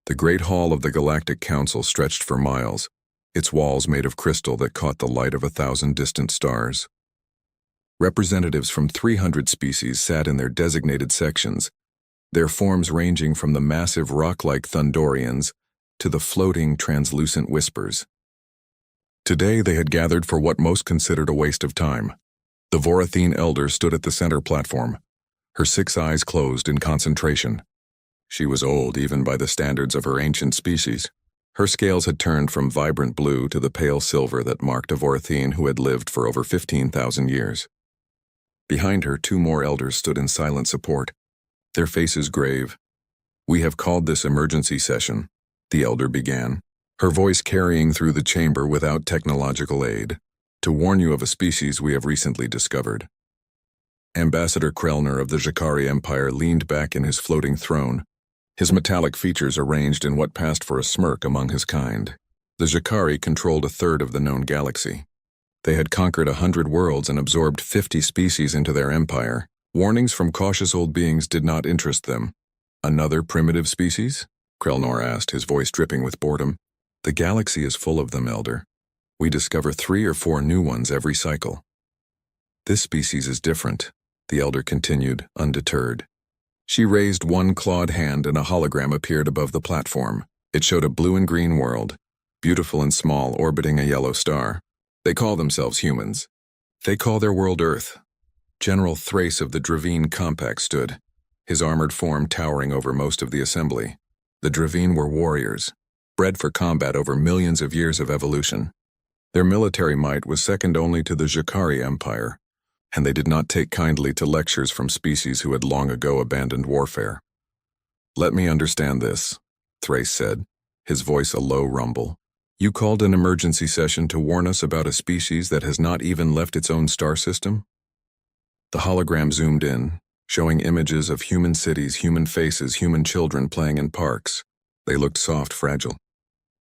The great hall of the Galactic Council stretched for miles, its walls made of crystal that caught the light of 1,000 distant stars. Representatives from 300 species sat in their designated sections, their forms ranging from the massive rock-like Thundorians to the floating, translucent whispers. Today they had gathered for what most considered a waste of time. The Vorathene elder stood at the center platform, her 6 eyes closed in concentration. She was old even by the standards of her ancient species. Her scales had turned from vibrant blue to the pale silver that marked a Vorathene who had lived for over 15,000 years. Behind her, 2 more elders stood in silent support, their faces grave. "We have called this emergency session," the elder began, her voice carrying through the chamber without technological aid, "to warn you of a species we have recently discovered." Ambassador Krellner of the Galactic Empire leaned back in his floating throne, his metallic features arranged in what passed for a smirk among his kind. The Galactic controlled 1/3 of the known galaxy. They had conquered 100 worlds and absorbed 50 species into their empire. Warnings from cautious old beings did not interest them. "Another primitive species?" Krellner asked, his voice dripping with boredom. "The galaxy is full of them, Elder. We discover 3 or 4 new ones every cycle." "This species is different," the elder continued, undeterred. She raised one clawed hand and a hologram appeared above the platform. It showed a blue and green world, beautiful and small, orbiting a yellow star. "They call themselves humans. They call their world Earth." General Thrace of the Dravine Compact stood, his armored form towering over most of the assembly. The Dravine were warriors, bred for combat over millions of years of evolution. Their military might was second only to the Galactic Empire, and they did not take kindly to lectures from species who had long ago abandoned warfare. "Let me understand this," Thrace said, his voice a low rumble. "You called an emergency session to warn us about a species that has not even left its own star system?" The hologram zoomed in, showing images of human cities, human faces, human children playing in parks. They looked soft, fragile.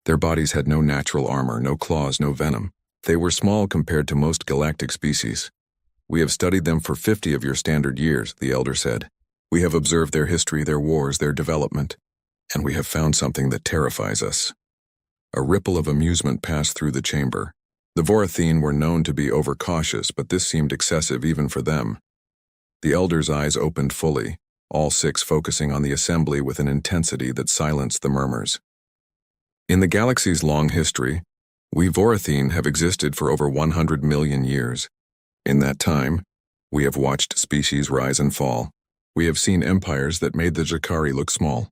Their bodies had no natural armor, no claws, no venom. They were small compared to most galactic species. "We have studied them for 50 of your standard years," the elder said. "We have observed their history, their wars, their development, and we have found something that terrifies us." A ripple of amusement passed through the chamber. The Vorathene were known to be overcautious, but this seemed excessive even for them. The elder's eyes opened fully, all 6 focusing on the assembly with an intensity that silenced the murmurs. "In the galaxy's long history, we Vorathene have existed for over 100 million years. In that time, we have watched species rise and fall. We have seen empires that made the Galactic look small.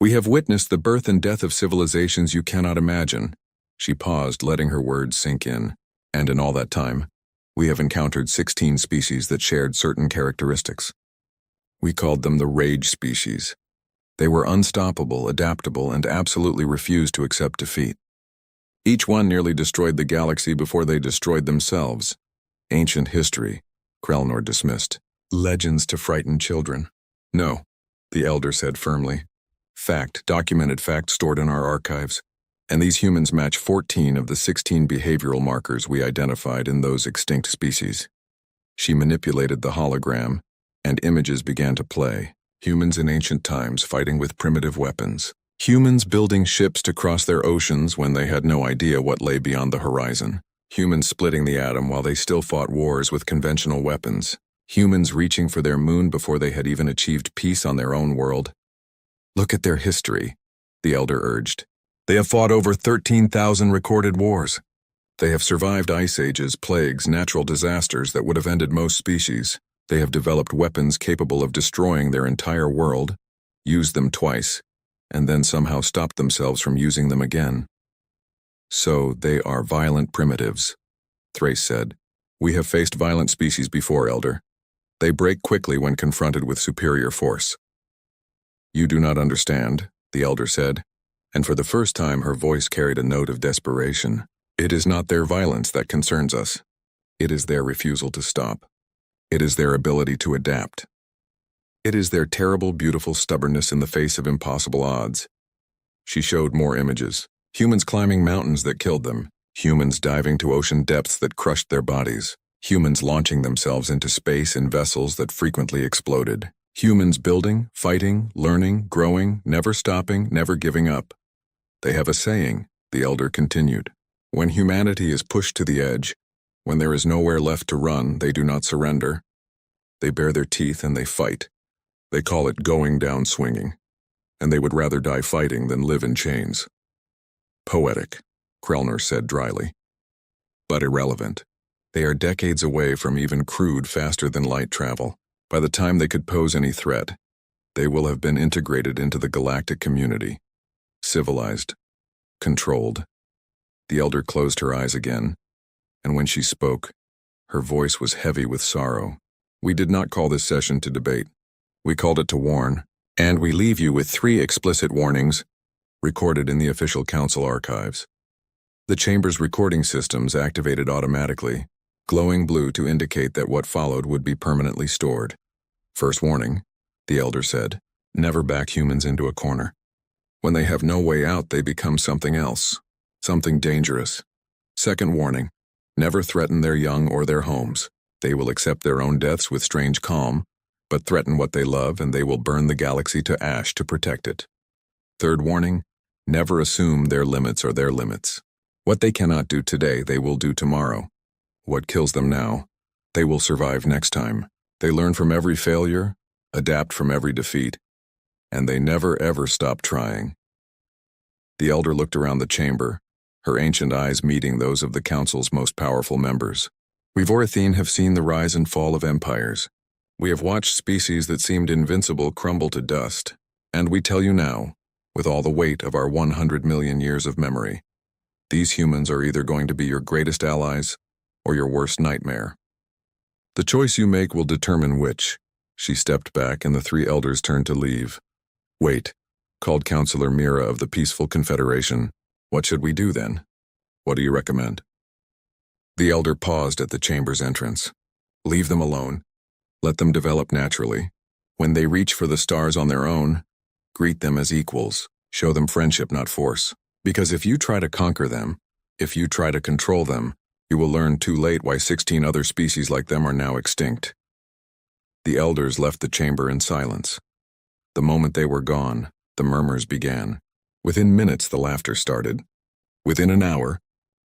We have witnessed the birth and death of civilizations you cannot imagine." She paused, letting her words sink in. "And in all that time, we have encountered 16 species that shared certain characteristics. We called them the Rage species. They were unstoppable, adaptable, and absolutely refused to accept defeat. Each one nearly destroyed the galaxy before they destroyed themselves. Ancient history," Krellner dismissed. "Legends to frighten children." "No," the elder said firmly. "Fact, documented fact stored in our archives. And these humans match 14 of the 16 behavioral markers we identified in those extinct species." She manipulated the hologram, and images began to play. Humans in ancient times fighting with primitive weapons. Humans building ships to cross their oceans when they had no idea what lay beyond the horizon. Humans splitting the atom while they still fought wars with conventional weapons. Humans reaching for their moon before they had even achieved peace on their own world. "Look at their history," the elder urged. "They have fought over 13,000 recorded wars. They have survived ice ages, plagues, natural disasters that would have ended most species. They have developed weapons capable of destroying their entire world, used them twice, and then somehow stopped themselves from using them again. So they are violent primitives," Thrace said. "We have faced violent species before, Elder. They break quickly when confronted with superior force." "You do not understand," the elder said, and for the first time her voice carried a note of desperation. "It is not their violence that concerns us. It is their refusal to stop. It is their ability to adapt. It is their terrible, beautiful stubbornness in the face of impossible odds." She showed more images. Humans climbing mountains that killed them. Humans diving to ocean depths that crushed their bodies. Humans launching themselves into space in vessels that frequently exploded. Humans building, fighting, learning, growing, never stopping, never giving up. They have a saying, the elder continued. When humanity is pushed to the edge, when there is nowhere left to run, they do not surrender. They bare their teeth and they fight. They call it going down swinging. And they would rather die fighting than live in chains. Poetic, Krellner said dryly. But irrelevant. They are decades away from even crude faster-than-light travel. By the time they could pose any threat, they will have been integrated into the galactic community. Civilized. Controlled. The elder closed her eyes again, and when she spoke, her voice was heavy with sorrow. We did not call this session to debate. We called it to warn, and we leave you with 3 explicit warnings recorded in the official council archives. The chamber's recording systems activated automatically, glowing blue to indicate that what followed would be permanently stored. First warning, the elder said, never back humans into a corner. When they have no way out, they become something else, something dangerous. Second warning, never threaten their young or their homes. They will accept their own deaths with strange calm, but threaten what they love and they will burn the galaxy to ash to protect it. Third warning, never assume their limits are their limits. What they cannot do today, they will do tomorrow. What kills them now, they will survive next time. They learn from every failure, adapt from every defeat, and they never ever stop trying. The elder looked around the chamber, her ancient eyes meeting those of the council's most powerful members. We Vorathene have seen the rise and fall of empires. We have watched species that seemed invincible crumble to dust, and we tell you now, with all the weight of our 100 million years of memory, these humans are either going to be your greatest allies or your worst nightmare. The choice you make will determine which. She stepped back and the 3 elders turned to leave. Wait, called Counselor Mira of the Peaceful Confederation. What should we do then? What do you recommend? The elder paused at the chamber's entrance. Leave them alone. Let them develop naturally. When they reach for the stars on their own, greet them as equals. Show them friendship, not force. Because if you try to conquer them, if you try to control them, you will learn too late why 16 other species like them are now extinct. The elders left the chamber in silence. The moment they were gone, the murmurs began. Within minutes, the laughter started. Within an hour,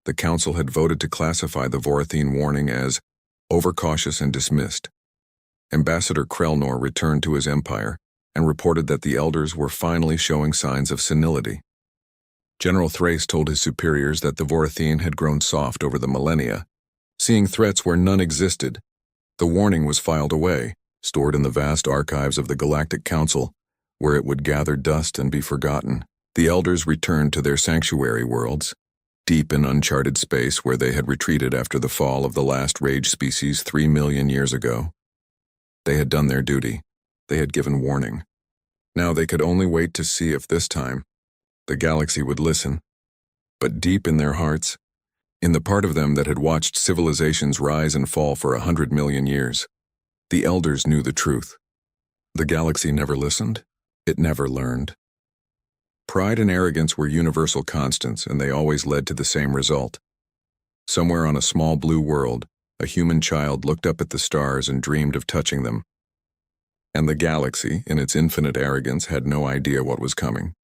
the council had voted to classify the Vorathene warning as overcautious and dismissed. Ambassador Krellner returned to his empire and reported that the elders were finally showing signs of senility. General Thrace told his superiors that the Vorathene had grown soft over the millennia, seeing threats where none existed. The warning was filed away, stored in the vast archives of the Galactic Council, where it would gather dust and be forgotten. The elders returned to their sanctuary worlds, deep in uncharted space where they had retreated after the fall of the last rage species 3 million years ago. They had done their duty. They had given warning. Now they could only wait to see if this time the galaxy would listen. But deep in their hearts, in the part of them that had watched civilizations rise and fall for 100 million years, the elders knew the truth. The galaxy never listened. It never learned. Pride and arrogance were universal constants, and they always led to the same result. Somewhere on a small blue world, a human child looked up at the stars and dreamed of touching them. And the galaxy, in its infinite arrogance, had no idea what was coming.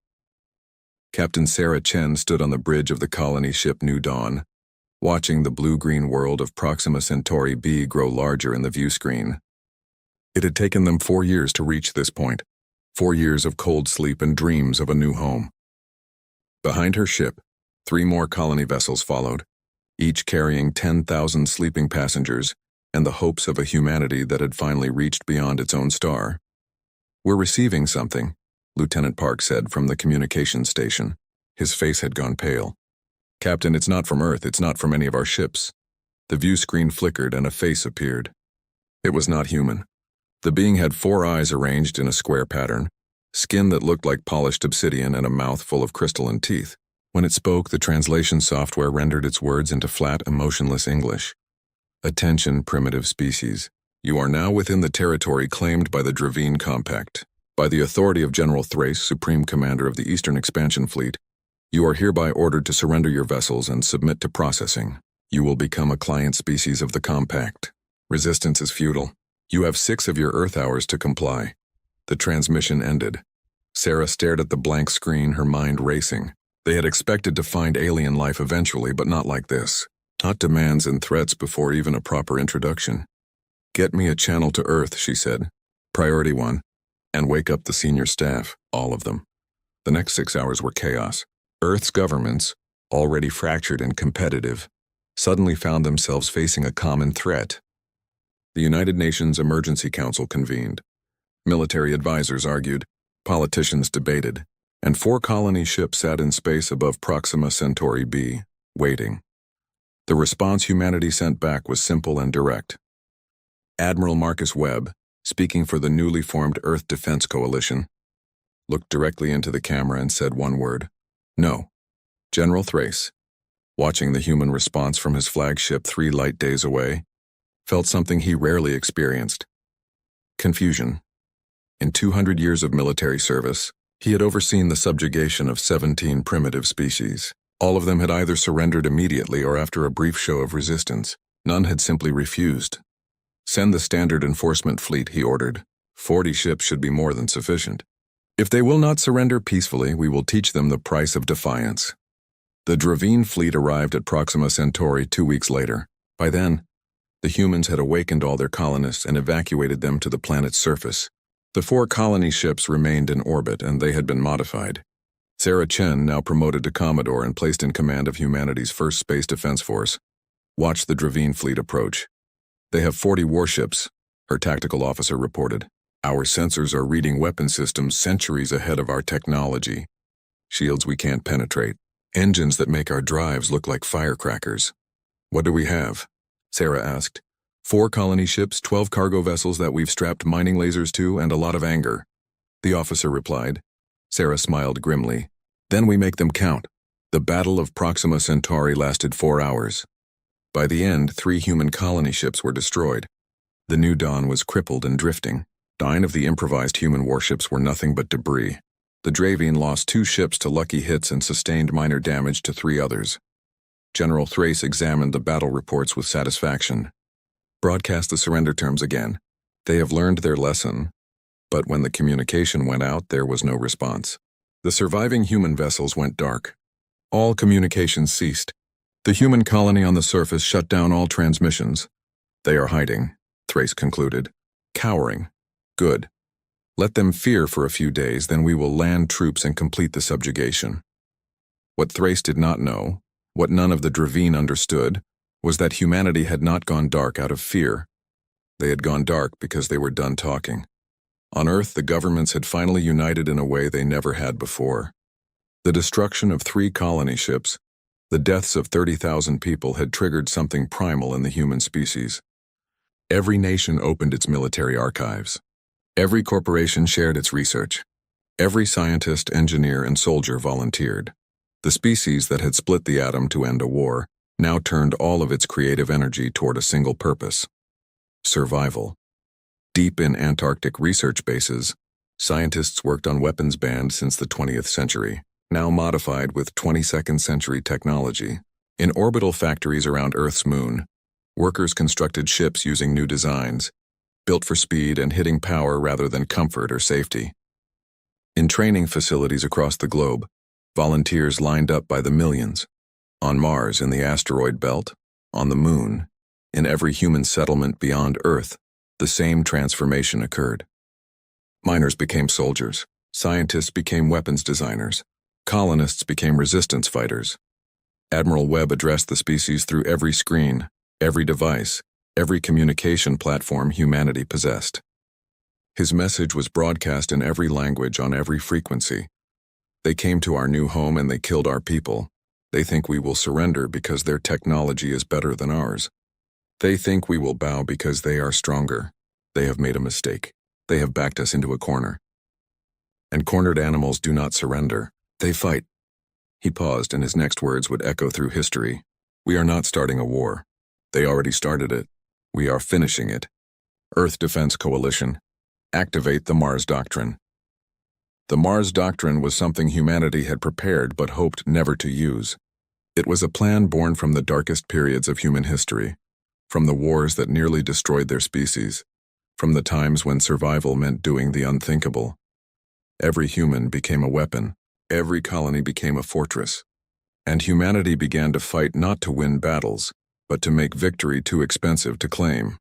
Captain Sarah Chen stood on the bridge of the colony ship New Dawn, watching the blue-green world of Proxima Centauri b grow larger in the view screen. It had taken them 4 years to reach this point, 4 years of cold sleep and dreams of a new home. Behind her ship, 3 more colony vessels followed, each carrying 10,000 sleeping passengers and the hopes of a humanity that had finally reached beyond its own star. "We're receiving something," Lieutenant Park said from the communications station. His face had gone pale. "Captain, it's not from Earth, it's not from any of our ships." The view screen flickered and a face appeared. It was not human. The being had 4 eyes arranged in a square pattern, skin that looked like polished obsidian, and a mouth full of crystalline teeth. When it spoke, the translation software rendered its words into flat, emotionless English. "Attention, primitive species. You are now within the territory claimed by the Dravine Compact. By the authority of General Thrace, Supreme Commander of the Eastern Expansion Fleet, you are hereby ordered to surrender your vessels and submit to processing. You will become a client species of the Compact. Resistance is futile. You have 6 of your Earth hours to comply. The transmission ended. Sarah stared at the blank screen, her mind racing. They had expected to find alien life eventually, but not like this. Not demands and threats before even a proper introduction. "Get me a channel to Earth," she said. "Priority 1. And wake up the senior staff, all of them." The next 6 hours were chaos. Earth's governments, already fractured and competitive, suddenly found themselves facing a common threat. The United Nations Emergency Council convened. Military advisors argued, politicians debated, and 4 colony ships sat in space above Proxima Centauri b, waiting. The response humanity sent back was simple and direct. Admiral Marcus Webb, speaking for the newly formed Earth Defense Coalition, looked directly into the camera and said one word: "No." General Thrace, watching the human response from his flagship 3 light days away, felt something he rarely experienced: confusion. In 200 years of military service, he had overseen the subjugation of 17 primitive species. All of them had either surrendered immediately or after a brief show of resistance. None had simply refused. "Send the standard enforcement fleet," he ordered. 40 ships should be more than sufficient. "If they will not surrender peacefully, we will teach them the price of defiance." The Dravine fleet arrived at Proxima Centauri 2 weeks later. By then, the humans had awakened all their colonists and evacuated them to the planet's surface. The 4 colony ships remained in orbit, and they had been modified. Sarah Chen, now promoted to Commodore and placed in command of humanity's first space defense force, watched the Dravine fleet approach. "They have 40 warships," her tactical officer reported. "Our sensors are reading weapon systems centuries ahead of our technology. Shields we can't penetrate. Engines that make our drives look like firecrackers." "What do we have?" Sarah asked. 4 colony ships, 12 cargo vessels that we've strapped mining lasers to, and a lot of anger," the officer replied. Sarah smiled grimly. "Then we make them count." The Battle of Proxima Centauri lasted 4 hours. By the end, 3 human colony ships were destroyed. The New Dawn was crippled and drifting. 9 of the improvised human warships were nothing but debris. The Dravine lost 2 ships to lucky hits and sustained minor damage to 3 others. General Thrace examined the battle reports with satisfaction. "Broadcast the surrender terms again. They have learned their lesson." But when the communication went out, there was no response. The surviving human vessels went dark. All communications ceased. The human colony on the surface shut down all transmissions. "They are hiding," Thrace concluded. "Cowering. Good. Let them fear for a few days, then we will land troops and complete the subjugation." What Thrace did not know, what none of the Dravine understood, was that humanity had not gone dark out of fear. They had gone dark because they were done talking. On Earth, the governments had finally united in a way they never had before. The destruction of 3 colony ships, the deaths of 30,000 people had triggered something primal in the human species. Every nation opened its military archives. Every corporation shared its research. Every scientist, engineer, and soldier volunteered. The species that had split the atom to end a war now turned all of its creative energy toward a single purpose: survival. Deep in Antarctic research bases, scientists worked on weapons banned since the 20th century, now modified with 22nd century technology. In orbital factories around Earth's moon, workers constructed ships using new designs, built for speed and hitting power rather than comfort or safety. In training facilities across the globe, volunteers lined up by the millions. On Mars, in the asteroid belt, on the moon, in every human settlement beyond Earth, the same transformation occurred. Miners became soldiers, scientists became weapons designers, colonists became resistance fighters. Admiral Webb addressed the species through every screen, every device, every communication platform humanity possessed. His message was broadcast in every language on every frequency. "They came to our new home and they killed our people. They think we will surrender because their technology is better than ours. They think we will bow because they are stronger. They have made a mistake. They have backed us into a corner. And cornered animals do not surrender. They fight." He paused, and his next words would echo through history. "We are not starting a war. They already started it. We are finishing it. Earth Defense Coalition. Activate the Mars Doctrine." The Mars Doctrine was something humanity had prepared but hoped never to use. It was a plan born from the darkest periods of human history, from the wars that nearly destroyed their species, From the times when survival meant doing the unthinkable, every human became a weapon, every colony became a fortress, and humanity began to fight not to win battles, but to make victory too expensive to claim.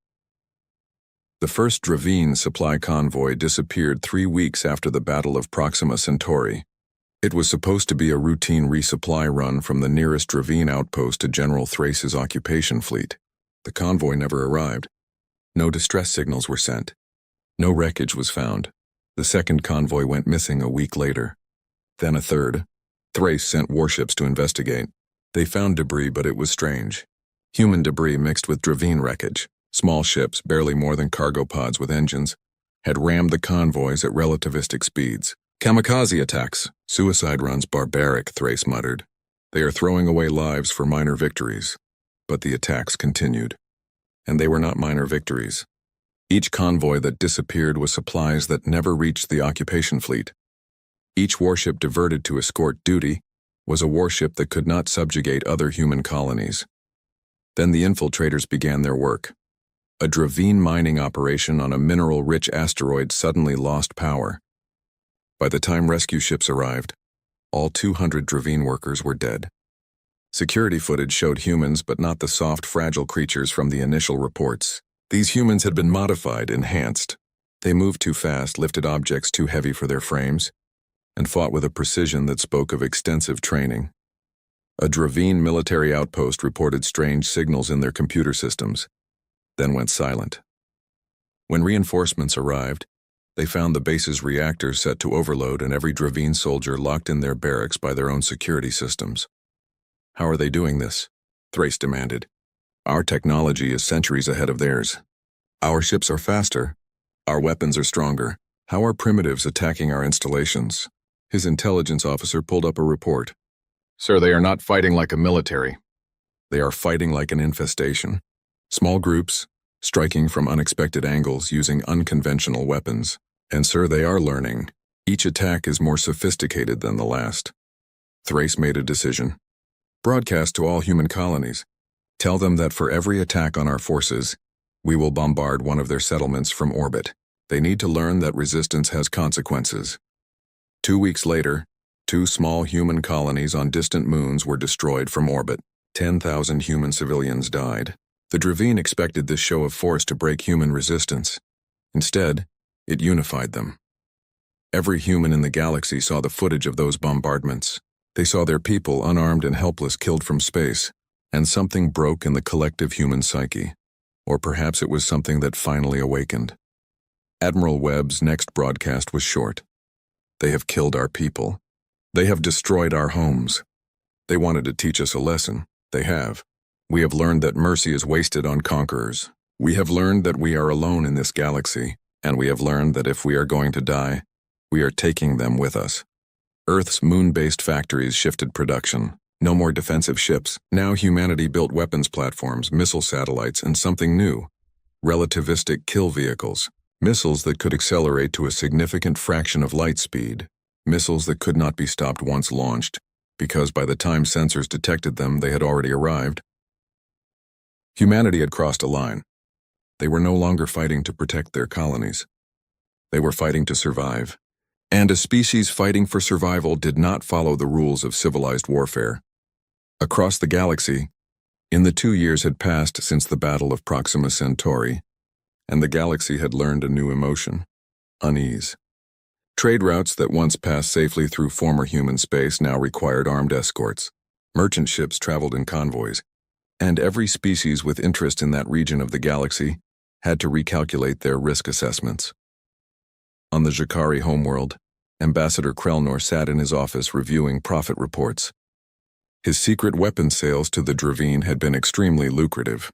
The first Dravine supply convoy disappeared 3 weeks after the Battle of Proxima Centauri. It was supposed to be a routine resupply run from the nearest Dravine outpost to General Thrace's occupation fleet. The convoy never arrived. No distress signals were sent. No wreckage was found. The second convoy went missing a week later. Then a third. Thrace sent warships to investigate. They found debris, but it was strange. Human debris mixed with Dravine wreckage. Small ships, barely more than cargo pods with engines, had rammed the convoys at relativistic speeds. Kamikaze attacks, suicide runs, barbaric, Thrace muttered. They are throwing away lives for minor victories. But the attacks continued. And they were not minor victories. Each convoy that disappeared was supplies that never reached the occupation fleet. Each warship diverted to escort duty was a warship that could not subjugate other human colonies. Then the infiltrators began their work. A Dravine mining operation on a mineral-rich asteroid suddenly lost power. By the time rescue ships arrived, all 200 Dravine workers were dead. Security footage showed humans, but not the soft, fragile creatures from the initial reports. These humans had been modified, enhanced. They moved too fast, lifted objects too heavy for their frames, and fought with a precision that spoke of extensive training. A Dravine military outpost reported strange signals in their computer systems, then went silent. When reinforcements arrived, they found the base's reactors set to overload and every Dravine soldier locked in their barracks by their own security systems. How are they doing this? Thrace demanded. Our technology is centuries ahead of theirs. Our ships are faster. Our weapons are stronger. How are primitives attacking our installations? His intelligence officer pulled up a report. Sir, they are not fighting like a military. They are fighting like an infestation. Small groups, striking from unexpected angles using unconventional weapons. And sir, they are learning. Each attack is more sophisticated than the last. Thrace made a decision. Broadcast to all human colonies. Tell them that for every attack on our forces, we will bombard one of their settlements from orbit. They need to learn that resistance has consequences. 2 weeks later, 2 small human colonies on distant moons were destroyed from orbit. 10,000 human civilians died. The Dravine expected this show of force to break human resistance. Instead, it unified them. Every human in the galaxy saw the footage of those bombardments. They saw their people, unarmed and helpless, killed from space, and something broke in the collective human psyche. Or perhaps it was something that finally awakened. Admiral Webb's next broadcast was short. They have killed our people. They have destroyed our homes. They wanted to teach us a lesson. They have. We have learned that mercy is wasted on conquerors. We have learned that we are alone in this galaxy, and we have learned that if we are going to die, we are taking them with us. Earth's moon-based factories shifted production. No more defensive ships. Now humanity built weapons platforms, missile satellites, and something new. Relativistic kill vehicles. Missiles that could accelerate to a significant fraction of light speed. Missiles that could not be stopped once launched, because by the time sensors detected them, they had already arrived. Humanity had crossed a line. They were no longer fighting to protect their colonies. They were fighting to survive. And a species fighting for survival did not follow the rules of civilized warfare. Across the galaxy, in the 2 years had passed since the Battle of Proxima Centauri, and the galaxy had learned a new emotion: unease. Trade routes that once passed safely through former human space now required armed escorts. Merchant ships traveled in convoys, and every species with interest in that region of the galaxy had to recalculate their risk assessments. On the Jakari homeworld, Ambassador Krelnor sat in his office reviewing profit reports. His secret weapons sales to the Dravine had been extremely lucrative.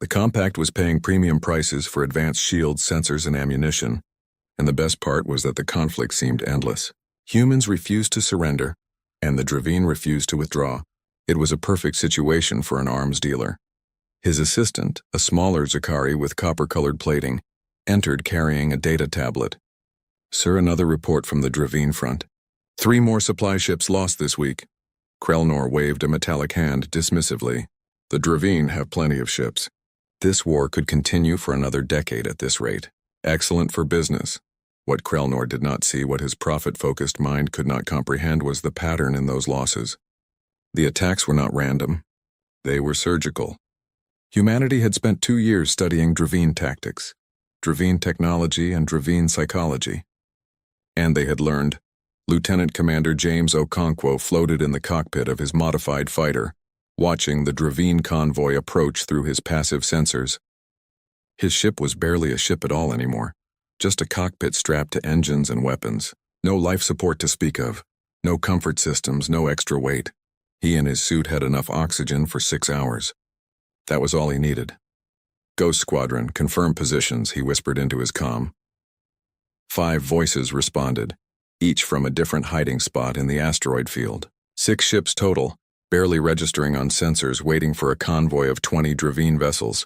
The compact was paying premium prices for advanced shields, sensors, and ammunition, and the best part was that the conflict seemed endless. Humans refused to surrender, and the Dravine refused to withdraw. It was a perfect situation for an arms dealer. His assistant, a smaller Zakari with copper-colored plating, entered carrying a data tablet. Sir, another report from the Dravine front. 3 more supply ships lost this week. Krelnor waved a metallic hand dismissively. The Dravine have plenty of ships. This war could continue for another decade at this rate. Excellent for business. What Krelnor did not see, what his profit-focused mind could not comprehend, was the pattern in those losses. The attacks were not random. They were surgical. Humanity had spent 2 years studying Dravine tactics, Dravine technology, and Dravine psychology. And they had learned. Lieutenant Commander James Okonkwo floated in the cockpit of his modified fighter, watching the Dravine convoy approach through his passive sensors. His ship was barely a ship at all anymore, just a cockpit strapped to engines and weapons. No life support to speak of, no comfort systems, no extra weight. He and his suit had enough oxygen for 6 hours. That was all he needed. Ghost Squadron, confirm positions, he whispered into his comm. 5 voices responded, each from a different hiding spot in the asteroid field. 6 ships total, barely registering on sensors, waiting for a convoy of 20 Dravine vessels.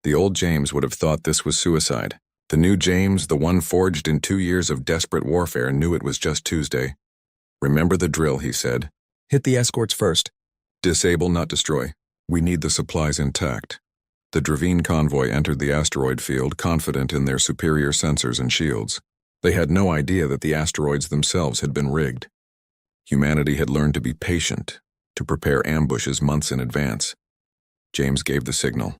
The old James would have thought this was suicide. The new James, the one forged in 2 years of desperate warfare, knew it was just Tuesday. Remember the drill, he said. Hit the escorts first. Disable, not destroy. We need the supplies intact. The Dravine convoy entered the asteroid field, confident in their superior sensors and shields. They had no idea that the asteroids themselves had been rigged. Humanity had learned to be patient, to prepare ambushes months in advance. James gave the signal.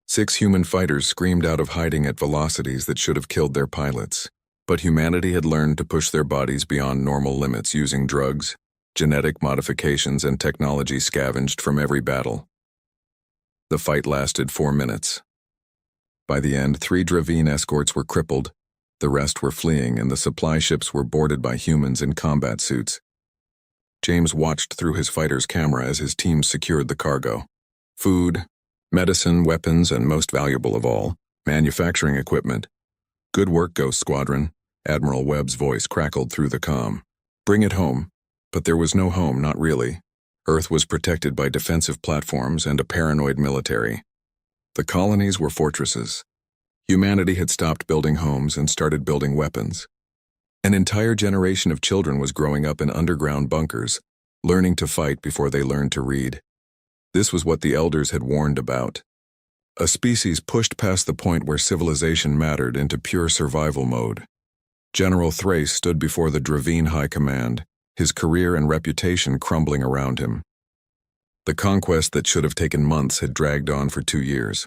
6 human fighters screamed out of hiding at velocities that should have killed their pilots. But humanity had learned to push their bodies beyond normal limits using drugs, genetic modifications, and technology scavenged from every battle. The fight lasted 4 minutes. By the end, 3 Dravine escorts were crippled, the rest were fleeing, and the supply ships were boarded by humans in combat suits. James watched through his fighter's camera as his team secured the cargo. Food, medicine, weapons, and most valuable of all, manufacturing equipment. Good work, Ghost Squadron, Admiral Webb's voice crackled through the comm. Bring it home. But there was no home, not really. Earth was protected by defensive platforms and a paranoid military. The colonies were fortresses. Humanity had stopped building homes and started building weapons. An entire generation of children was growing up in underground bunkers, learning to fight before they learned to read. This was what the elders had warned about. A species pushed past the point where civilization mattered into pure survival mode. General Thrace stood before the Dravine High Command, his career and reputation crumbling around him. The conquest that should have taken months had dragged on for 2 years.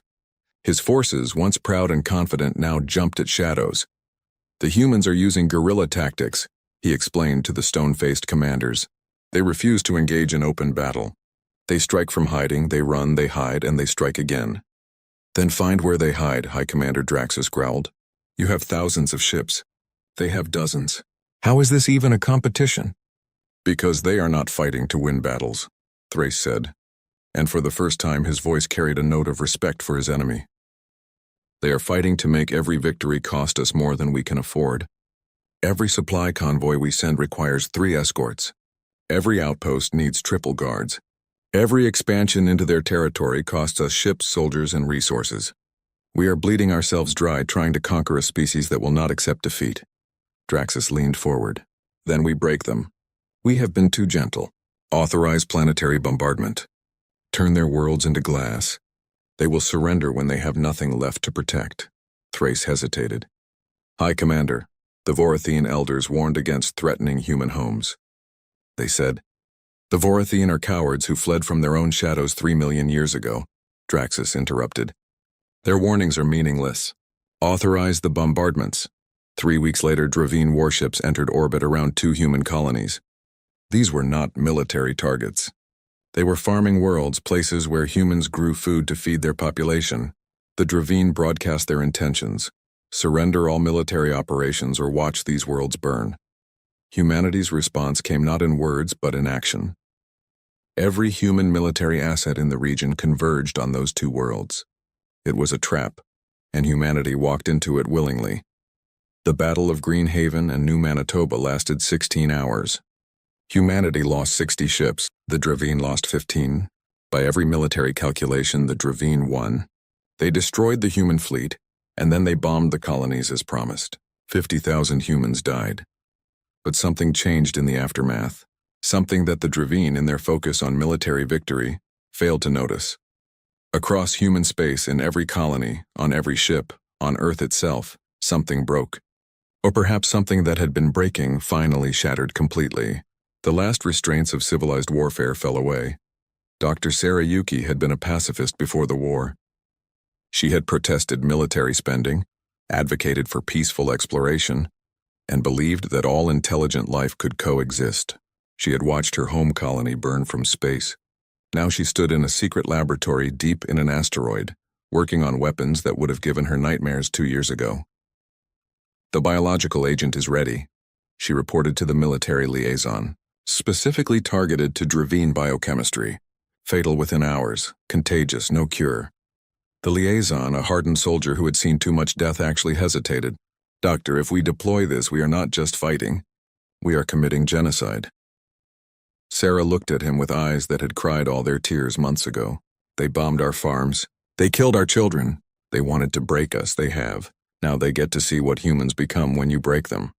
His forces, once proud and confident, now jumped at shadows. The humans are using guerrilla tactics, he explained to the stone-faced commanders. They refuse to engage in open battle. They strike from hiding, they run, they hide, and they strike again. Then find where they hide, High Commander Draxus growled. You have thousands of ships. They have dozens. How is this even a competition? Because they are not fighting to win battles, Thrace said, and for the first time his voice carried a note of respect for his enemy. They are fighting to make every victory cost us more than we can afford. Every supply convoy we send requires 3 escorts. Every outpost needs triple guards. Every expansion into their territory costs us ships, soldiers, and resources. We are bleeding ourselves dry trying to conquer a species that will not accept defeat. Draxus leaned forward. Then we break them. We have been too gentle. Authorize planetary bombardment. Turn their worlds into glass. They will surrender when they have nothing left to protect. Thrace hesitated. High Commander, the Vorathene elders warned against threatening human homes. They said, the Vorathene are cowards who fled from their own shadows 3 million years ago, Draxus interrupted. Their warnings are meaningless. Authorize the bombardments. 3 weeks later, Dravine warships entered orbit around 2 human colonies. These were not military targets. They were farming worlds, places where humans grew food to feed their population. The Dravine broadcast their intentions. Surrender all military operations or watch these worlds burn. Humanity's response came not in words but in action. Every human military asset in the region converged on those 2 worlds. It was a trap, and humanity walked into it willingly. The Battle of Greenhaven and New Manitoba lasted 16 hours. Humanity lost 60 ships, the Dravine lost 15. By every military calculation, the Dravine won. They destroyed the human fleet, and then they bombed the colonies as promised. 50,000 humans died. But something changed in the aftermath, something that the Dravine, in their focus on military victory, failed to notice. Across human space, in every colony, on every ship, On Earth itself, something broke. Or perhaps something that had been breaking finally shattered completely. The last restraints of civilized warfare fell away. Dr. Sarah Yuki had been a pacifist before the war. She had protested military spending, advocated for peaceful exploration, and believed that all intelligent life could coexist. She had watched her home colony burn from space. Now she stood in a secret laboratory deep in an asteroid, working on weapons that would have given her nightmares 2 years ago. "The biological agent is ready," she reported to the military liaison, "specifically targeted to Dravine biochemistry. Fatal within hours, contagious, no cure." The liaison, a hardened soldier who had seen too much death, actually hesitated. "Doctor, if we deploy this, we are not just fighting. We are committing genocide." Sarah looked at him with eyes that had cried all their tears months ago. "They bombed our farms. They killed our children. They wanted to break us, they have. Now they get to see what humans become when you break them."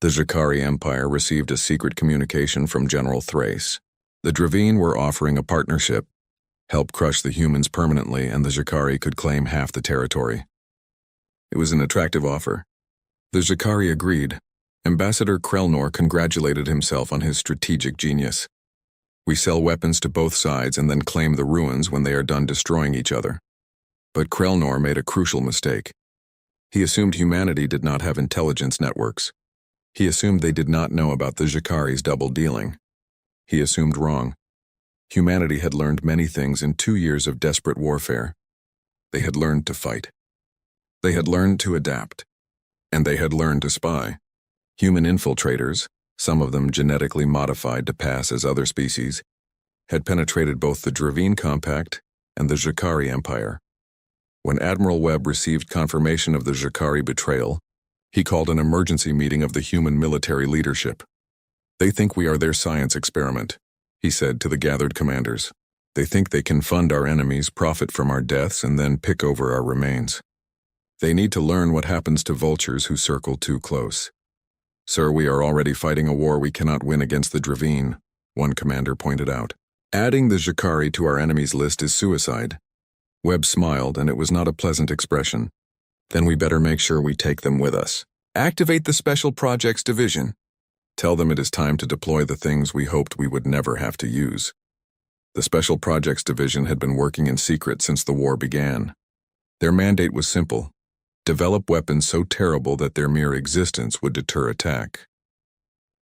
The Jakari Empire received a secret communication from General Thrace. The Dravine were offering a partnership. Help crush the humans permanently, and the Jakari could claim half the territory. It was an attractive offer. The Jakari agreed. Ambassador Krelnor congratulated himself on his strategic genius. "We sell weapons to both sides and then claim the ruins when they are done destroying each other." But Krelnor made a crucial mistake. He assumed humanity did not have intelligence networks. He assumed they did not know about the Jakari's double-dealing. He assumed wrong. Humanity had learned many things in 2 years of desperate warfare. They had learned to fight. They had learned to adapt. And they had learned to spy. Human infiltrators, some of them genetically modified to pass as other species, had penetrated both the Dravine Compact and the Jakari Empire. When Admiral Webb received confirmation of the Jakari betrayal, he called an emergency meeting of the human military leadership. "They think we are their science experiment," he said to the gathered commanders. "They think they can fund our enemies, profit from our deaths, and then pick over our remains. They need to learn what happens to vultures who circle too close." "Sir, we are already fighting a war we cannot win against the Dravine," one commander pointed out. "Adding the Jakari to our enemies list is suicide." Webb smiled, and it was not a pleasant expression. "Then we better make sure we take them with us. Activate the Special Projects Division. Tell them it is time to deploy the things we hoped we would never have to use." The Special Projects Division had been working in secret since the war began. Their mandate was simple: develop weapons so terrible that their mere existence would deter attack.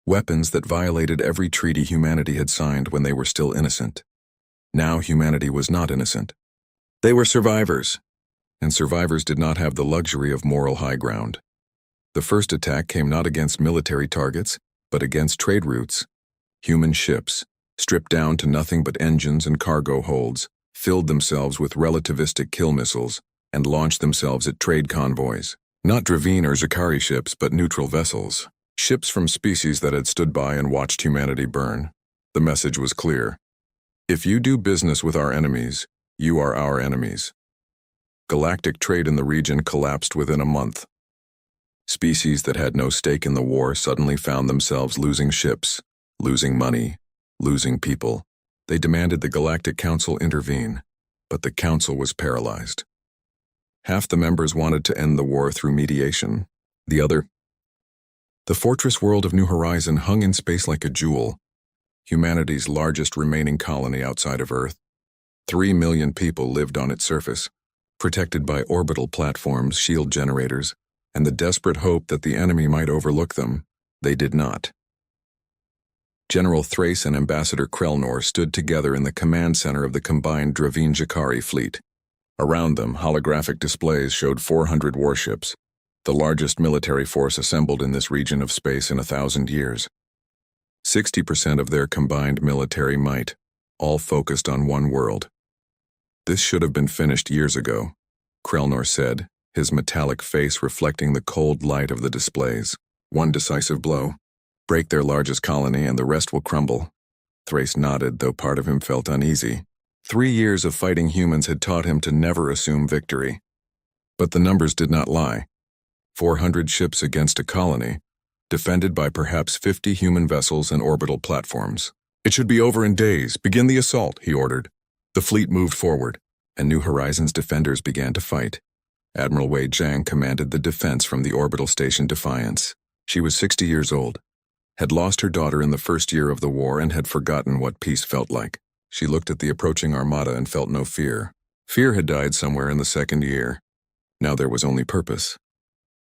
Weapons that violated every treaty humanity had signed when they were still innocent. Now humanity was not innocent. They were survivors, and survivors did not have the luxury of moral high ground. The first attack came not against military targets, but against trade routes. Human ships, stripped down to nothing but engines and cargo holds, filled themselves with relativistic kill missiles and launched themselves at trade convoys. Not Dravine or Jakari ships, but neutral vessels. Ships from species that had stood by and watched humanity burn. The message was clear: if you do business with our enemies, you are our enemies. Galactic trade in the region collapsed within a month. Species that had no stake in the war suddenly found themselves losing ships, losing money, losing people. They demanded the Galactic Council intervene, but the Council was paralyzed. Half the members wanted to end the war through mediation. The fortress world of New Horizon hung in space like a jewel, humanity's largest remaining colony outside of Earth. 3 million people lived on its surface, protected by orbital platforms, shield generators, and the desperate hope that the enemy might overlook them. They did not. General Thrace and Ambassador Krelnor stood together in the command center of the combined Dravine-Jakari fleet. Around them, holographic displays showed 400 warships, the largest military force assembled in this region of space in 1,000 years. 60% of their combined military might, all focused on one world. "This should have been finished years ago," Krelnor said, his metallic face reflecting the cold light of the displays. "One decisive blow. Break their largest colony and the rest will crumble." Thrace nodded, though part of him felt uneasy. 3 years of fighting humans had taught him to never assume victory. But the numbers did not lie. 400 ships against a colony, defended by perhaps 50 human vessels and orbital platforms. "It should be over in days. Begin the assault," he ordered. The fleet moved forward, and New Horizons defenders began to fight. Admiral Wei Jiang commanded the defense from the orbital station Defiance. She was 60 years old, had lost her daughter in the first year of the war, and had forgotten what peace felt like. She looked at the approaching armada and felt no fear. Fear had died somewhere in the second year. Now there was only purpose.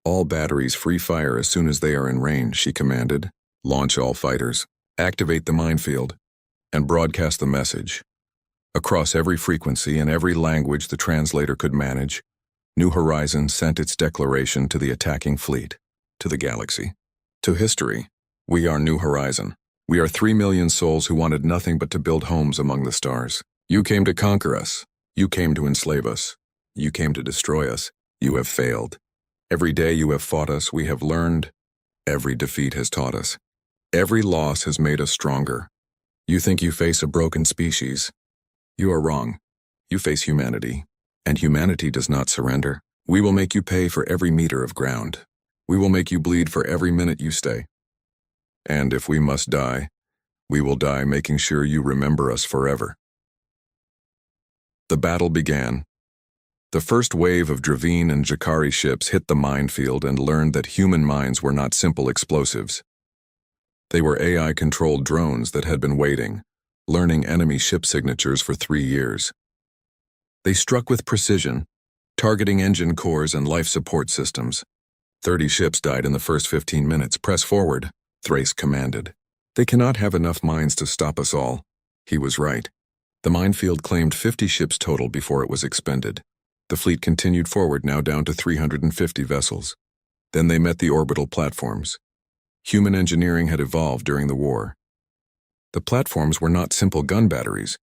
All batteries free fire as soon as they are in range, she commanded. Launch all fighters. Activate the minefield. And broadcast the message. Across every frequency and every language the translator could manage, New Horizons sent its declaration to the attacking fleet, to the galaxy, to history. We are New Horizon. We are 3 million souls who wanted nothing but to build homes among the stars. You came to conquer us. You came to enslave us. You came to destroy us. You have failed. Every day you have fought us, we have learned. Every defeat has taught us. Every loss has made us stronger. You think you face a broken species. You are wrong. You face humanity. And humanity does not surrender. We will make you pay for every meter of ground. We will make you bleed for every minute you stay. And if we must die, we will die making sure you remember us forever. The battle began. The first wave of Dravine and Jakari ships hit the minefield and learned that human mines were not simple explosives. They were AI-controlled drones that had been waiting, learning enemy ship signatures for 3 years. They struck with precision, targeting engine cores and life support systems. 30 ships died in the first 15 minutes. Press forward, Thrace commanded. They cannot have enough mines to stop us all. He was right. The minefield claimed 50 ships total before it was expended. The fleet continued forward, now down to 350 vessels. Then they met the orbital platforms. Human engineering had evolved during the war. The platforms were not simple gun batteries.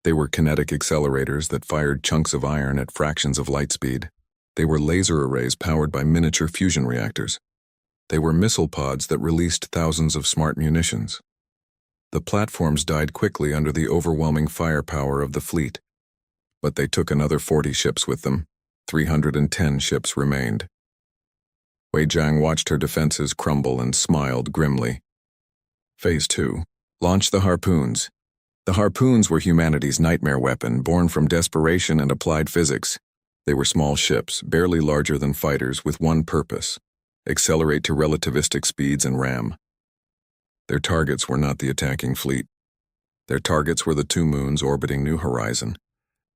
They were kinetic accelerators that fired chunks of iron at fractions of light speed. They were laser arrays powered by miniature fusion reactors. They were missile pods that released thousands of smart munitions. The platforms died quickly under the overwhelming firepower of the fleet. But they took another 40 ships with them. 310 ships remained. Wei Jiang watched her defenses crumble and smiled grimly. Phase 2. Launch the harpoons. The harpoons were humanity's nightmare weapon, born from desperation and applied physics. They were small ships, barely larger than fighters, with one purpose: accelerate to relativistic speeds and ram. Their targets were not the attacking fleet. Their targets were the 2 moons orbiting New Horizon,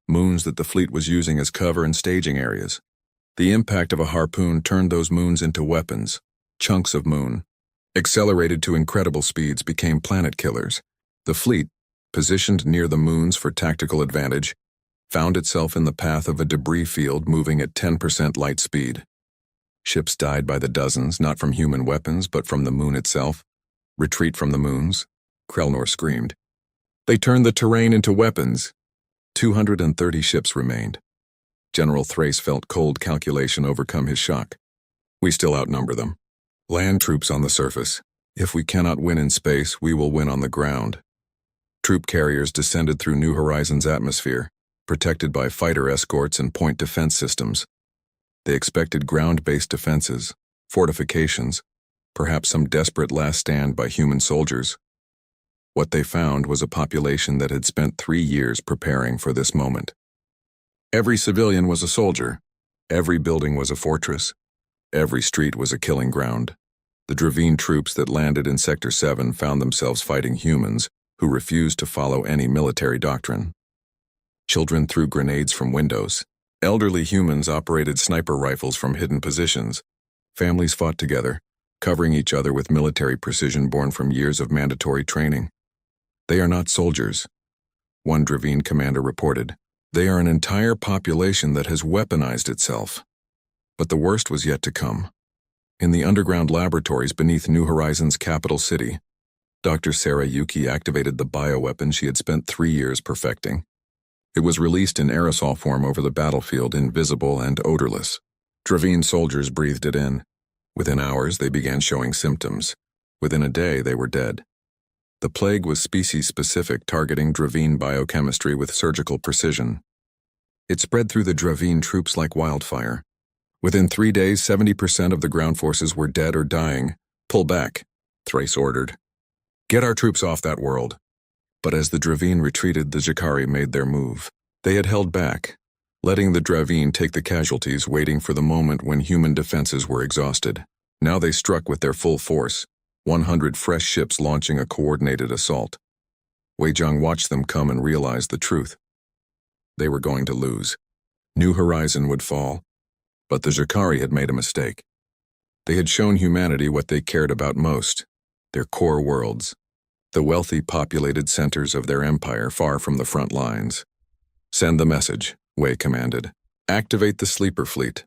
moons that the fleet was using as cover and staging areas. The impact of a harpoon turned those moons into weapons. Chunks of moon, accelerated to incredible speeds, became planet killers. The fleet, positioned near the moons for tactical advantage, found itself in the path of a debris field moving at 10% light speed. Ships died by the dozens, not from human weapons, but from the moon itself. Retreat from the moons, Krelnor screamed. They turned the terrain into weapons. 230 ships remained. General Thrace felt cold calculation overcome his shock. We still outnumber them. Land troops on the surface. If we cannot win in space, we will win on the ground. Troop carriers descended through New Horizons' atmosphere, protected by fighter escorts and point defense systems. They expected ground-based defenses, fortifications, perhaps some desperate last stand by human soldiers. What they found was a population that had spent 3 years preparing for this moment. Every civilian was a soldier. Every building was a fortress. Every street was a killing ground. The Dravine troops that landed in Sector 7 found themselves fighting humans who refused to follow any military doctrine. Children threw grenades from windows. Elderly humans operated sniper rifles from hidden positions. Families fought together, covering each other with military precision born from years of mandatory training. They are not soldiers, one Dravine commander reported. They are an entire population that has weaponized itself. But the worst was yet to come. In the underground laboratories beneath New Horizons' capital city, Dr. Sarah Yuki activated the bioweapon she had spent 3 years perfecting. It was released in aerosol form over the battlefield, invisible and odorless. Dravine soldiers breathed it in. Within hours, they began showing symptoms. Within a day, they were dead. The plague was species-specific, targeting Dravine biochemistry with surgical precision. It spread through the Dravine troops like wildfire. Within 3 days, 70% of the ground forces were dead or dying. Pull back, Thrace ordered. Get our troops off that world. But as the Dravine retreated, the Jakari made their move. They had held back, letting the Dravine take the casualties, waiting for the moment when human defenses were exhausted. Now they struck with their full force, 100 fresh ships launching a coordinated assault. Wei Zhang watched them come and realized the truth. They were going to lose. New Horizon would fall. But the Jacari had made a mistake. They had shown humanity what they cared about most, their core worlds, the wealthy populated centers of their empire far from the front lines. Send the message, Wei commanded. Activate the sleeper fleet.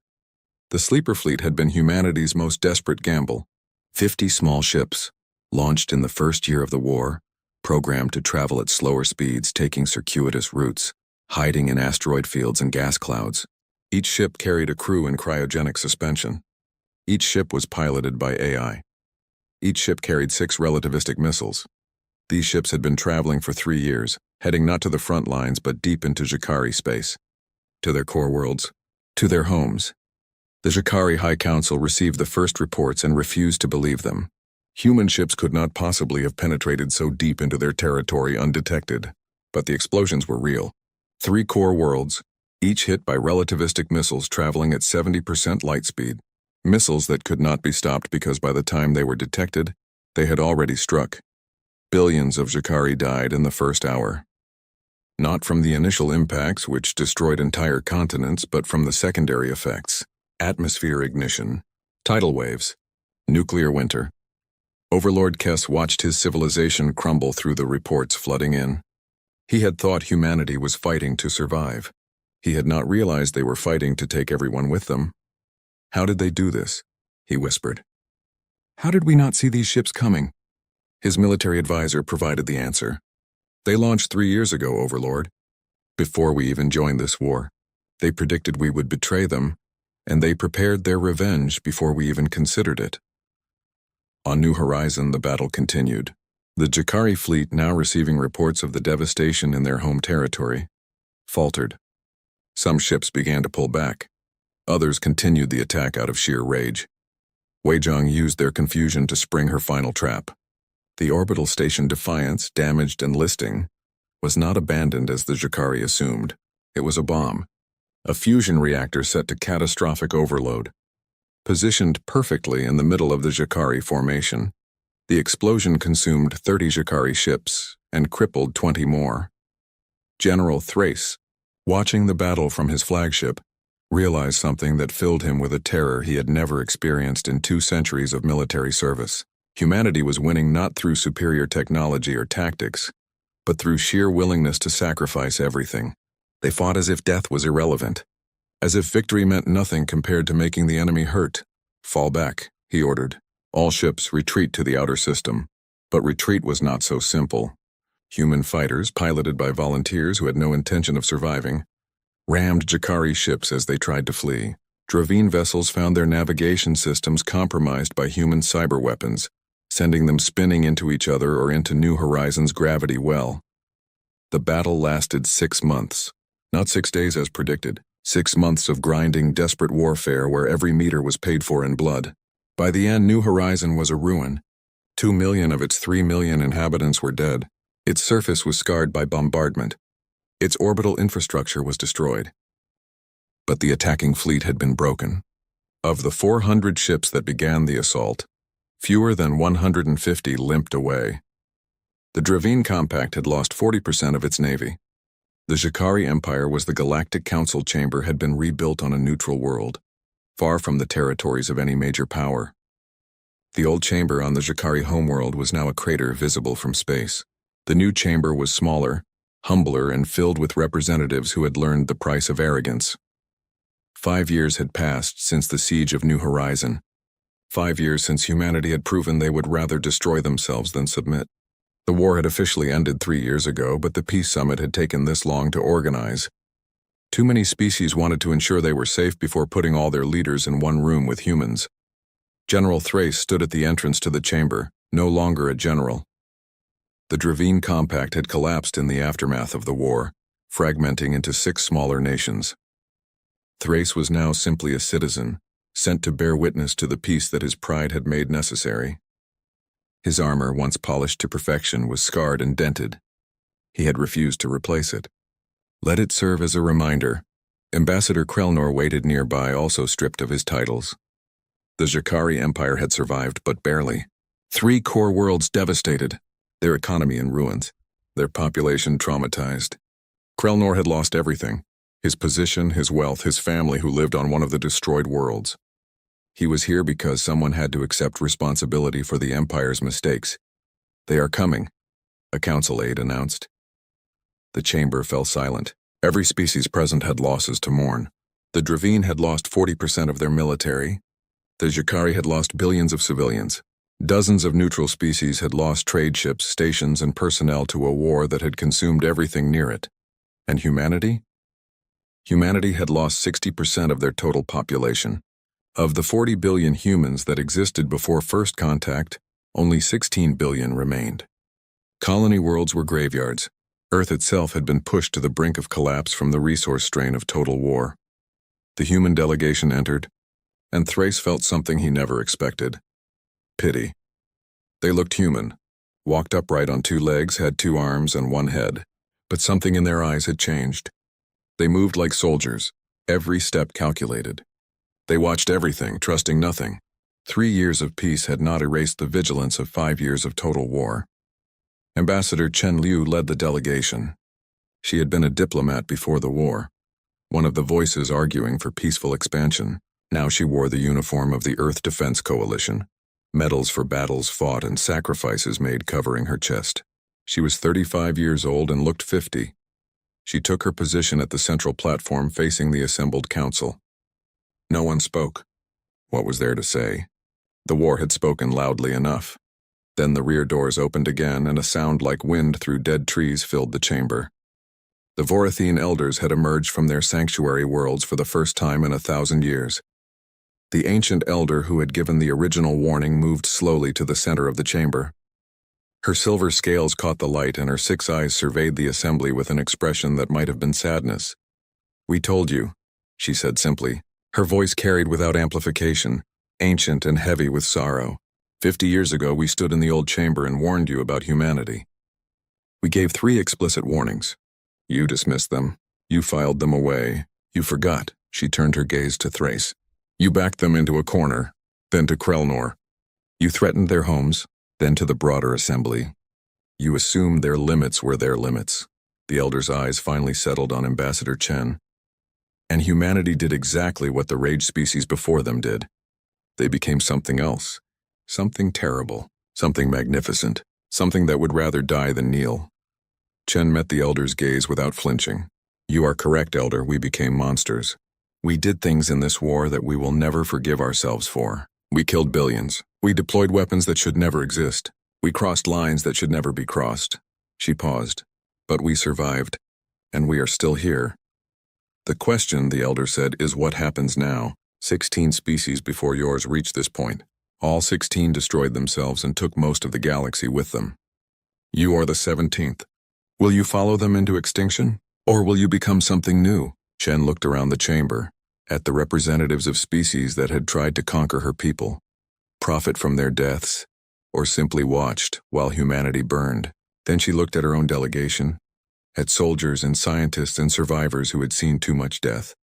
The sleeper fleet had been humanity's most desperate gamble. 50 small ships, launched in the first year of the war, programmed to travel at slower speeds, taking circuitous routes, hiding in asteroid fields and gas clouds. Each ship carried a crew in cryogenic suspension. Each ship was piloted by AI. Each ship carried 6 relativistic missiles. These ships had been traveling for 3 years, heading not to the front lines but deep into Jacari space, to their core worlds, to their homes. The Jacari High Council received the first reports and refused to believe them. Human ships could not possibly have penetrated so deep into their territory undetected, but the explosions were real. 3 core worlds, each hit by relativistic missiles traveling at 70% light speed. Missiles that could not be stopped because by the time they were detected, they had already struck. Billions of Jacari died in the first hour. Not from the initial impacts which destroyed entire continents, but from the secondary effects. Atmosphere ignition, tidal waves, nuclear winter. Overlord Kess watched his civilization crumble through the reports flooding in. He had thought humanity was fighting to survive. He had not realized they were fighting to take everyone with them. How did they do this? He whispered. How did we not see these ships coming? His military advisor provided the answer. They launched 3 years ago, Overlord. Before we even joined this war, they predicted we would betray them, and they prepared their revenge before we even considered it. On New Horizon, the battle continued. The Jacari fleet, now receiving reports of the devastation in their home territory, faltered. Some ships began to pull back. Others continued the attack out of sheer rage. Wei Zhang used their confusion to spring her final trap. The orbital station Defiance, damaged and listing, was not abandoned as the Jacari assumed. It was a bomb. A fusion reactor set to catastrophic overload. Positioned perfectly in the middle of the Jacari formation, the explosion consumed 30 Jacari ships and crippled 20 more. General Thrace, watching the battle from his flagship, realized something that filled him with a terror he had never experienced in 2 centuries of military service. Humanity was winning not through superior technology or tactics, but through sheer willingness to sacrifice everything. They fought as if death was irrelevant, as if victory meant nothing compared to making the enemy hurt. Fall back, he ordered. All ships retreat to the outer system. But retreat was not so simple. Human fighters, piloted by volunteers who had no intention of surviving, rammed Jacari ships as they tried to flee. Dravine vessels found their navigation systems compromised by human cyber weapons, sending them spinning into each other or into New Horizon's gravity well. The battle lasted 6 months. Not 6 days as predicted. 6 months of grinding, desperate warfare where every meter was paid for in blood. By the end, New Horizon was a ruin. 2 million of its 3 million inhabitants were dead. Its surface was scarred by bombardment. Its orbital infrastructure was destroyed. But the attacking fleet had been broken. Of the 400 ships that began the assault, fewer than 150 limped away. The Dravine Compact had lost 40% of its navy. The Jacari Empire was the Galactic Council chamber had been rebuilt on a neutral world, far from the territories of any major power. The old chamber on the Jacari homeworld was now a crater visible from space. The new chamber was smaller, humbler, and filled with representatives who had learned the price of arrogance. 5 years had passed since the siege of New Horizon. 5 years since humanity had proven they would rather destroy themselves than submit. The war had officially ended 3 years ago, but the peace summit had taken this long to organize. Too many species wanted to ensure they were safe before putting all their leaders in one room with humans. General Thrace stood at the entrance to the chamber, no longer a general. The Dravine Compact had collapsed in the aftermath of the war, fragmenting into 6 smaller nations. Thrace was now simply a citizen, sent to bear witness to the peace that his pride had made necessary. His armor, once polished to perfection, was scarred and dented. He had refused to replace it. Let it serve as a reminder. Ambassador Krelnor waited nearby, also stripped of his titles. The Jakari Empire had survived, but barely. 3 core worlds devastated, their economy in ruins, their population traumatized. Krelnor had lost everything: his position, his wealth, his family who lived on one of the destroyed worlds. He was here because someone had to accept responsibility for the Empire's mistakes. "They are coming," a council aide announced. The chamber fell silent. Every species present had losses to mourn. The Dravine had lost 40% of their military. The Jakari had lost billions of civilians. Dozens of neutral species had lost trade ships, stations, and personnel to a war that had consumed everything near it. And humanity? Humanity had lost 60% of their total population. Of the 40 billion humans that existed before first contact, only 16 billion remained. Colony worlds were graveyards. Earth itself had been pushed to the brink of collapse from the resource strain of total war. The human delegation entered, and Thrace felt something he never expected: pity. They looked human, walked upright on 2 legs, had 2 arms and 1 head, but something in their eyes had changed. They moved like soldiers, every step calculated. They watched everything, trusting nothing. 3 years of peace had not erased the vigilance of 5 years of total war. Ambassador Chen Liu led the delegation. She had been a diplomat before the war, one of the voices arguing for peaceful expansion. Now she wore the uniform of the Earth Defense Coalition, medals for battles fought and sacrifices made covering her chest. She was 35 years old and looked 50. She took her position at the central platform facing the assembled council. No one spoke. What was there to say? The war had spoken loudly enough. Then the rear doors opened again, and a sound like wind through dead trees filled the chamber. The Vorathene elders had emerged from their sanctuary worlds for the first time in 1,000 years. The ancient elder who had given the original warning moved slowly to the center of the chamber. Her silver scales caught the light, and her 6 eyes surveyed the assembly with an expression that might have been sadness. "We told you," she said simply. Her voice carried without amplification, ancient and heavy with sorrow. 50 years ago, we stood in the old chamber and warned you about humanity. We gave 3 explicit warnings. You dismissed them. You filed them away. You forgot. She turned her gaze to Thrace. You backed them into a corner, then to Krelnor. You threatened their homes, then to the broader assembly. You assumed their limits were their limits. The elder's eyes finally settled on Ambassador Chen. And humanity did exactly what the rage species before them did. They became something else. Something terrible, something magnificent, something that would rather die than kneel. Chen met the elder's gaze without flinching. You are correct, elder, we became monsters. We did things in this war that we will never forgive ourselves for. We killed billions. We deployed weapons that should never exist. We crossed lines that should never be crossed. She paused. But we survived. And we are still here. The question, the elder said, is what happens now? 16 species before yours reached this point. All 16 destroyed themselves and took most of the galaxy with them. You are the 17th. Will you follow them into extinction? Or will you become something new? Chen looked around the chamber, at the representatives of species that had tried to conquer her people, profit from their deaths, or simply watched while humanity burned. Then she looked at her own delegation, at soldiers and scientists and survivors who had seen too much death.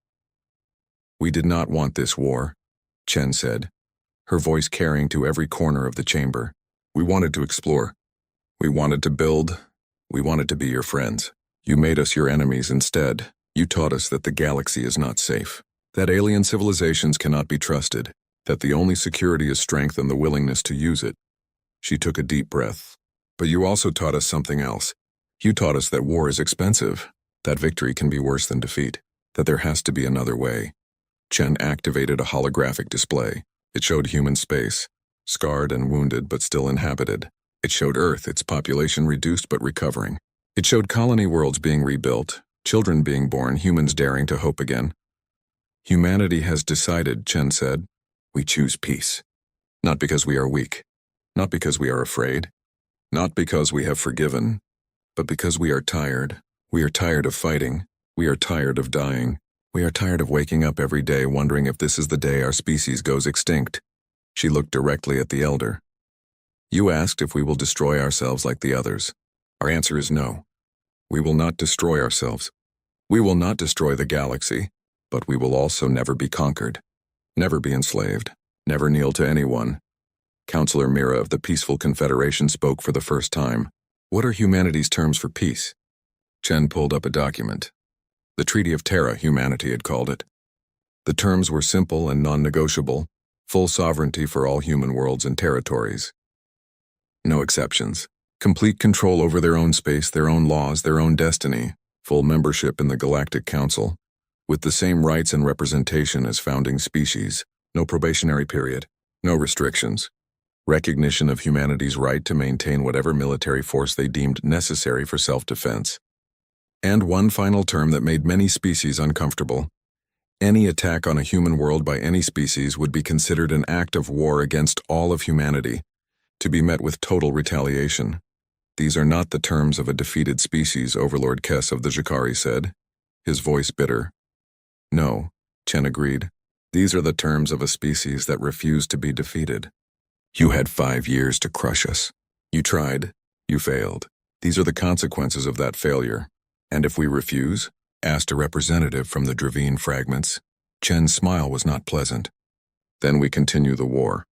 We did not want this war, Chen said, her voice carrying to every corner of the chamber. We wanted to explore. We wanted to build. We wanted to be your friends. You made us your enemies instead. You taught us that the galaxy is not safe, that alien civilizations cannot be trusted, that the only security is strength and the willingness to use it. She took a deep breath. But you also taught us something else. You taught us that war is expensive, that victory can be worse than defeat, that there has to be another way. Chen activated a holographic display. It showed human space, scarred and wounded but still inhabited. It showed Earth, its population reduced but recovering. It showed colony worlds being rebuilt, children being born, humans daring to hope again. Humanity has decided, Chen said. We choose peace. Not because we are weak, not because we are afraid, not because we have forgiven, but because we are tired. We are tired of fighting. We are tired of dying. We are tired of waking up every day wondering if this is the day our species goes extinct. She looked directly at the elder. You asked if we will destroy ourselves like the others. Our answer is no. We will not destroy ourselves. We will not destroy the galaxy. But we will also never be conquered, never be enslaved, never kneel to anyone. Counselor Mira of the Peaceful Confederation spoke for the first time. What are humanity's terms for peace? Chen pulled up a document. The Treaty of Terra, humanity had called it. The terms were simple and non-negotiable, full sovereignty for all human worlds and territories. No exceptions. Complete control over their own space, their own laws, their own destiny. Full membership in the Galactic Council, with the same rights and representation as founding species. No probationary period. No restrictions. Recognition of humanity's right to maintain whatever military force they deemed necessary for self-defense. And one final term that made many species uncomfortable. Any attack on a human world by any species would be considered an act of war against all of humanity, to be met with total retaliation. These are not the terms of a defeated species, Overlord Kess of the Jakari said, his voice bitter. No, Chen agreed. These are the terms of a species that refused to be defeated. You had 5 years to crush us. You tried. You failed. These are the consequences of that failure. And if we refuse? Asked a representative from the Dravine fragments. Chen's smile was not pleasant. Then we continue the war.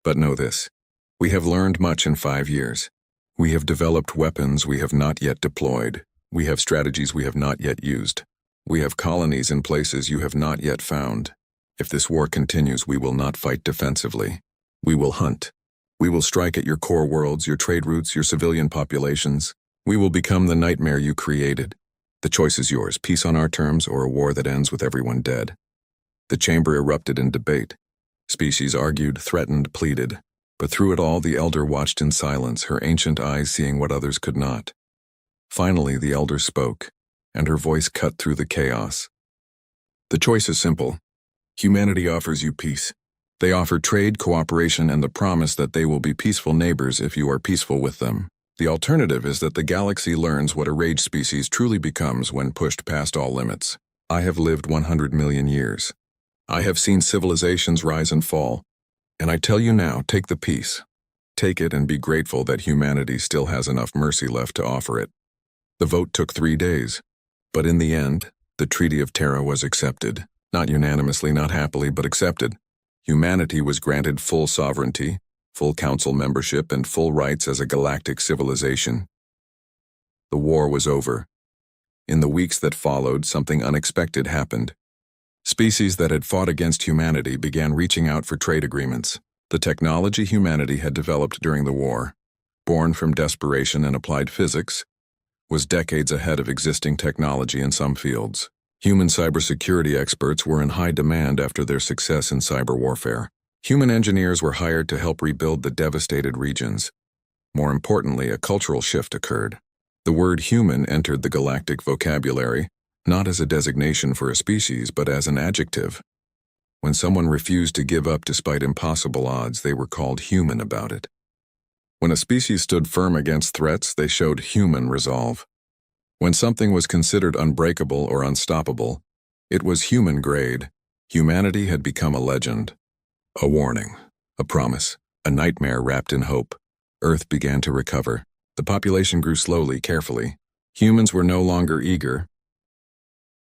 But know this. We have learned much in 5 years. We have developed weapons we have not yet deployed. We have strategies we have not yet used. We have colonies in places you have not yet found. If this war continues, we will not fight defensively. We will hunt. We will strike at your core worlds, your trade routes, your civilian populations. We will become the nightmare you created. The choice is yours, peace on our terms or a war that ends with everyone dead. The chamber erupted in debate. Species argued, threatened, pleaded. But through it all, the elder watched in silence, her ancient eyes seeing what others could not. Finally, the elder spoke, and her voice cut through the chaos. The choice is simple. Humanity offers you peace. They offer trade, cooperation, and the promise that they will be peaceful neighbors if you are peaceful with them. The alternative is that the galaxy learns what a rage species truly becomes when pushed past all limits. I have lived 100 million years. I have seen civilizations rise and fall. And I tell you now, take the peace. Take it and be grateful that humanity still has enough mercy left to offer it. The vote took 3 days. But in the end, the Treaty of Terra was accepted. Not unanimously, not happily, but accepted. Humanity was granted full sovereignty, full council membership, and full rights as a galactic civilization. The war was over. In the weeks that followed, something unexpected happened. Species that had fought against humanity began reaching out for trade agreements. The technology humanity had developed during the war, born from desperation and applied physics, was decades ahead of existing technology in some fields. Human cybersecurity experts were in high demand after their success in cyber warfare. Human engineers were hired to help rebuild the devastated regions. More importantly, a cultural shift occurred. The word human entered the galactic vocabulary, not as a designation for a species, but as an adjective. When someone refused to give up despite impossible odds, they were called human about it. When a species stood firm against threats, they showed human resolve. When something was considered unbreakable or unstoppable, it was human grade. Humanity had become a legend. A warning, a promise, a nightmare wrapped in hope. Earth began to recover. The population grew slowly, carefully. Humans were no longer eager,